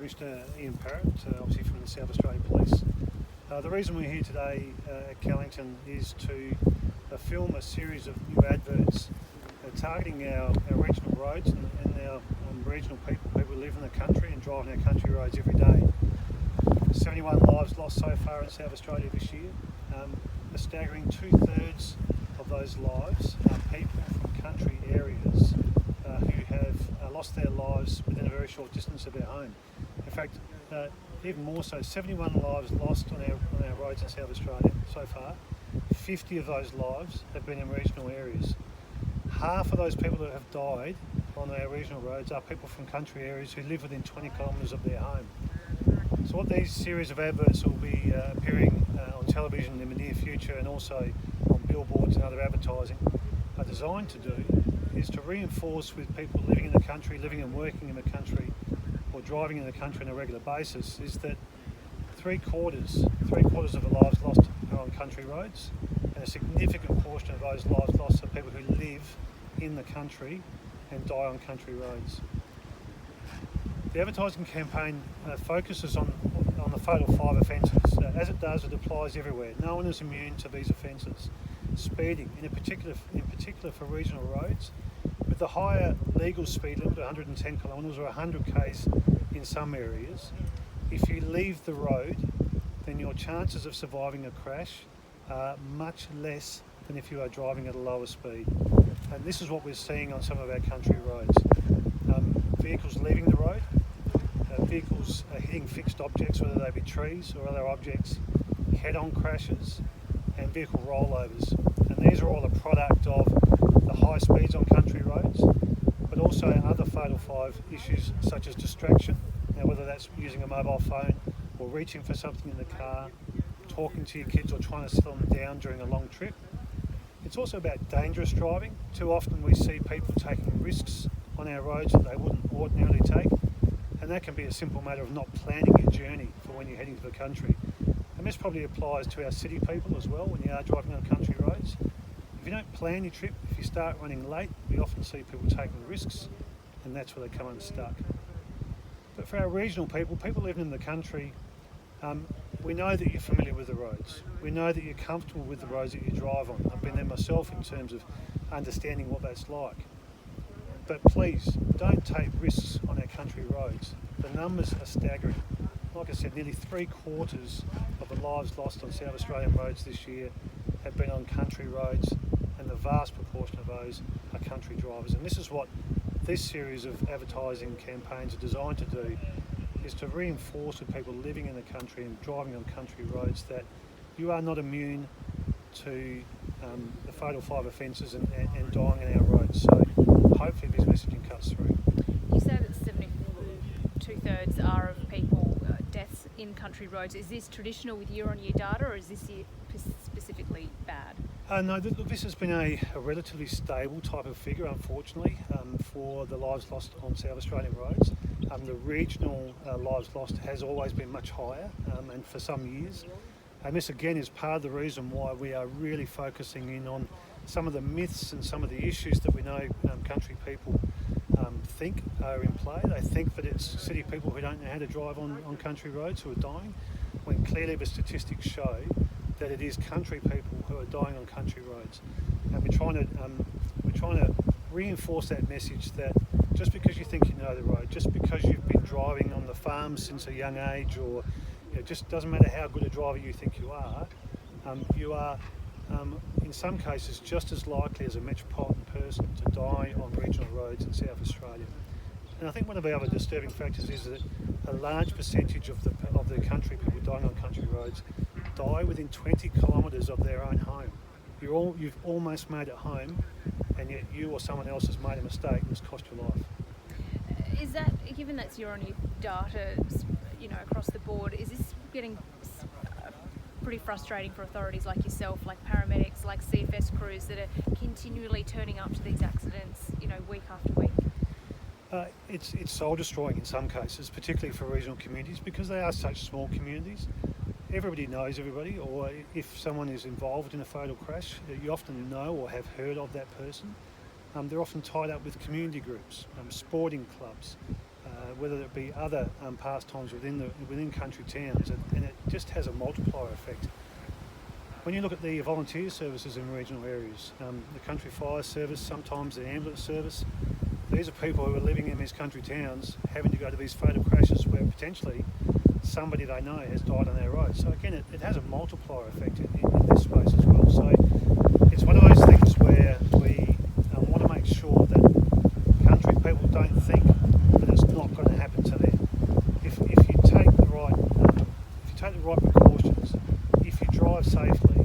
Commissioner Ian Parrott, obviously from the South Australian Police. The reason we're here today at Callington is to film a series of new adverts targeting our regional roads and our regional people who live in the country and drive on our country roads every day. 71 lives lost so far in South Australia this year. A staggering 2/3 of those lives are people from country areas who have lost their lives within a very short distance of their home. In fact, even more so, 71 lives lost on our roads in South Australia so far. 50 of those lives have been in regional areas. Half of those people that have died on our regional roads are people from country areas who live within 20 kilometres of their home. So what these series of adverts will be appearing on television in the near future and also on billboards and other advertising are designed to do is to reinforce with people living in the country, living and working in the country or driving in the country on a regular basis is that three quarters of the lives lost are on country roads, and a significant portion of those lives lost are people who live in the country and die on country roads. The advertising campaign focuses on the fatal 5 offences. As it does, it applies everywhere. No one is immune to these offences. Speeding, in particular for regional roads, with the higher legal speed limit, 110 kilometres or 100 k's in some areas, if you leave the road, then your chances of surviving a crash are much less than if you are driving at a lower speed. And this is what we're seeing on some of our country roads. Vehicles leaving the road, vehicles hitting fixed objects, whether they be trees or other objects, head-on crashes and vehicle rollovers. And these are all a product of the high speeds on country roads, but also other fatal 5 issues such as distraction. Now, whether that's using a mobile phone or reaching for something in the car, talking to your kids or trying to slow them down during a long trip. It's also about dangerous driving. Too often we see people taking risks on our roads that they wouldn't ordinarily take, and that can be a simple matter of not planning your journey for when you're heading to the country. And this probably applies to our city people as well when you are driving on country roads. If you don't plan your trip, if you start running late, we often see people taking risks, and that's where they come unstuck. But for our regional people living in the country, we know that you're familiar with the roads. We know that you're comfortable with the roads that you drive on. I've been there myself in terms of understanding what that's like. But please, don't take risks on our country roads. The numbers are staggering. Like I said, nearly 3/4 of the lives lost on South Australian roads this year have been on country roads, and the vast proportion of those are country drivers. And this is what this series of advertising campaigns are designed to do, is to reinforce with people living in the country and driving on country roads that you are not immune to the fatal 5 offences and dying on our roads. So hopefully this messaging cuts through. You say that 2/3 are of people deaths in country roads. Is this traditional with year-on-year data, or is this year specifically bad? No, this has been a relatively stable type of figure, unfortunately, for the lives lost on South Australian roads. The regional lives lost has always been much higher, and for some years. And this again is part of the reason why we are really focusing in on some of the myths and some of the issues that we know country people think are in play. They think that it's city people who don't know how to drive on country roads who are dying, when clearly the statistics show that it is country people who are dying on country roads. And we're trying to reinforce that message that just because you think you know the road, just because you've been driving on the farm since a young age, or it just doesn't matter how good a driver you think you are in some cases just as likely as a metropolitan person to die on regional roads in South Australia. And I think one of the other disturbing factors is that a large percentage of the country people dying on country roads die within 20 kilometres of their own home. You've almost made it home, and yet you or someone else has made a mistake and has cost your life. Is that, given that's year-on-year data, across the board, is this getting pretty frustrating for authorities like yourself, like paramedics, like CFS crews that are continually turning up to these accidents, week after week? It's soul destroying in some cases, particularly for regional communities, because they are such small communities. Everybody knows everybody, or if someone is involved in a fatal crash, you often know or have heard of that person. They're often tied up with community groups, sporting clubs, whether it be other pastimes within country towns, and it just has a multiplier effect. When you look at the volunteer services in regional areas, the country fire service, sometimes the ambulance service, these are people who are living in these country towns having to go to these fatal crashes where potentially somebody they know has died on their road. So again, it has a multiplier effect in this space as well. So it's one of those things where we want to make sure that country people don't think that it's not going to happen to them. If you take the right precautions, if you drive safely,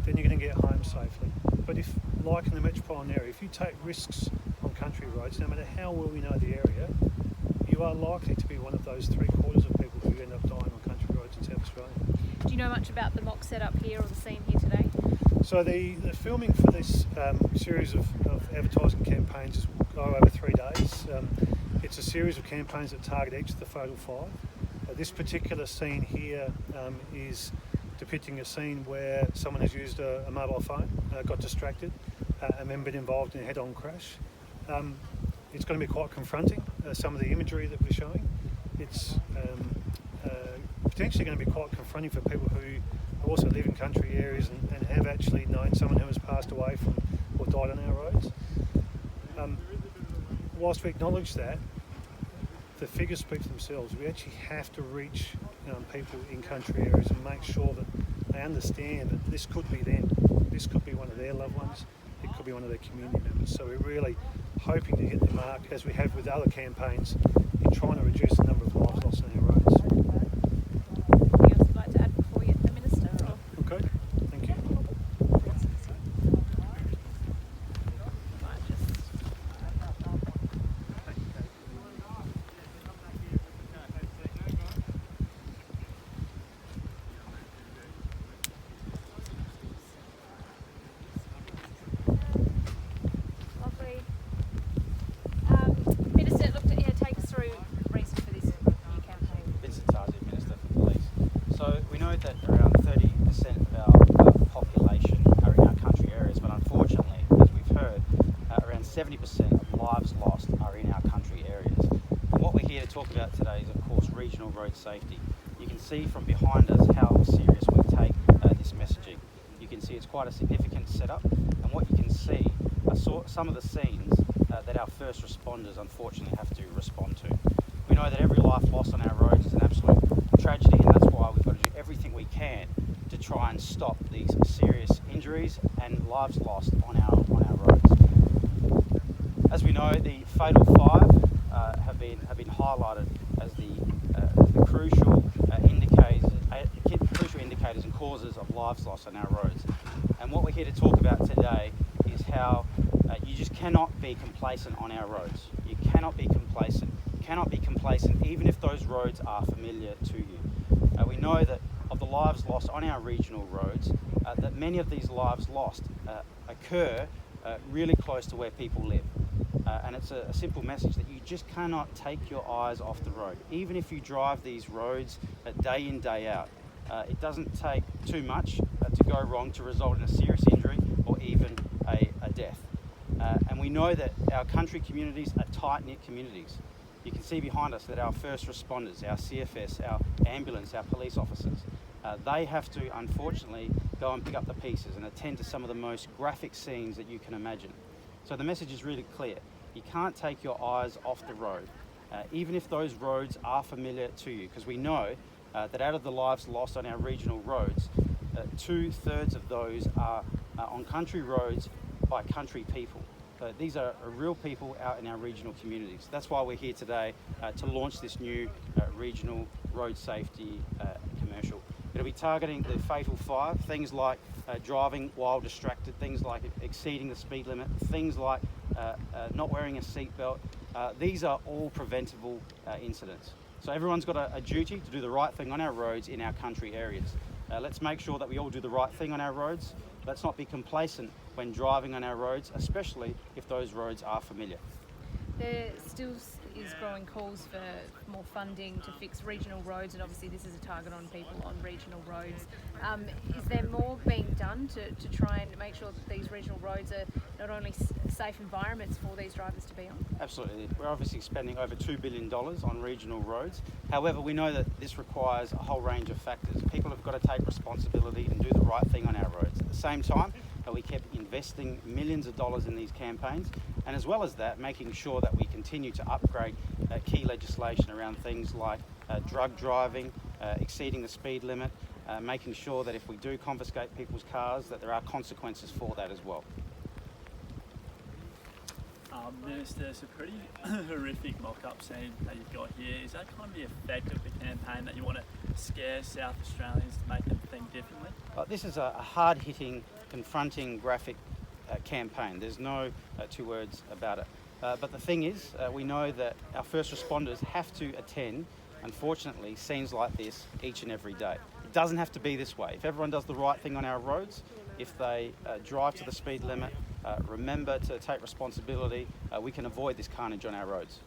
then you're going to get home safely. But if, like in the metropolitan area, if you take risks on country roads, no matter how well we know the area, you are likely to be one of those 3/4 of people who end up dying on country roads in South Australia. Do you know much about the mock setup here or the scene here today? So the filming for this series of advertising campaigns is go over 3 days. It's a series of campaigns that target each of the fatal five. This particular scene here is depicting a scene where someone has used a mobile phone, got distracted, and then been involved in a head-on crash. It's going to be quite confronting, some of the imagery that we're showing. It's potentially going to be quite confronting for people who also live in country areas and have actually known someone who has passed away from or died on our roads. Whilst we acknowledge that, the figures speak for themselves. We actually have to reach people in country areas and make sure that they understand that this could be them. This could be one of their loved ones. It could be one of their community members. So we're really hoping to hit the mark, as we have with other campaigns, in trying to reduce the number of lives lost on our roads. Anything else you'd like to add before we get the Minister? Or? Okay, thank you. Might just... Lovely. Minister, take us through the reason for this new campaign. Minister for Police. So we know that around 30% of our population are in our country areas, but unfortunately, as we've heard, around 70% of lives lost are in our country areas. And what we're here to talk about today is, of course, regional road safety. You can see from behind us how serious we take this messaging. You can see it's quite a significant setup, and what you can see are some of the scenes that our first responders unfortunately have to respond to. We know that every life lost on our roads is an absolute tragedy, and that's why we've got to do everything we can to try and stop these serious injuries and lives lost on our roads. As we know, the fatal five have been highlighted as the crucial indicators and causes of lives lost on our roads. And what we're here to talk about today is how you just cannot be complacent on our roads. You cannot be complacent. You cannot be complacent even if those roads are familiar to you. We know that of the lives lost on our regional roads, that many of these lives lost occur really close to where people live. And it's a simple message that you just cannot take your eyes off the road. Even if you drive these roads day in, day out, it doesn't take too much to go wrong to result in a serious injury or even a death. And we know that our country communities are tight-knit communities. You can see behind us that our first responders, our CFS, our ambulance, our police officers, they have to unfortunately go and pick up the pieces and attend to some of the most graphic scenes that you can imagine. So the message is really clear. You can't take your eyes off the road, even if those roads are familiar to you, because we know that out of the lives lost on our regional roads, 2/3 of those are on country roads by country people. So these are real people out in our regional communities. That's why we're here today to launch this new regional road safety commercial. It'll be targeting the fatal five, things like driving while distracted, things like exceeding the speed limit, things like not wearing a seatbelt. These are all preventable incidents. So everyone's got a duty to do the right thing on our roads in our country areas. Let's make sure that we all do the right thing on our roads. Let's not be complacent when driving on our roads, especially if those roads are familiar. There still is growing calls for more funding to fix regional roads, and obviously this is a target on people on regional roads. Is there more being done to try and make sure that these regional roads are not only safe environments for these drivers to be on? Absolutely. We're obviously spending over $2 billion on regional roads. However, we know that this requires a whole range of factors. People have got to take responsibility and do the right thing on our roads. At the same time, we kept investing millions of dollars in these campaigns, and as well as that, making sure that we continue to upgrade key legislation around things like drug driving, exceeding the speed limit, making sure that if we do confiscate people's cars, that there are consequences for that as well. Minister, it's a pretty horrific mock-up scene that you've got here. Is that kind of the effect of the campaign, that you want to scare South Australians to make them think differently? This is a hard-hitting, confronting, graphic campaign. There's no two words about it. But the thing is, we know that our first responders have to attend, unfortunately, scenes like this each and every day. It doesn't have to be this way. If everyone does the right thing on our roads, if they drive to the speed limit, remember to take responsibility, we can avoid this carnage on our roads.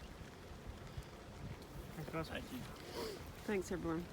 Thanks, guys. Thank you. Thanks, everyone.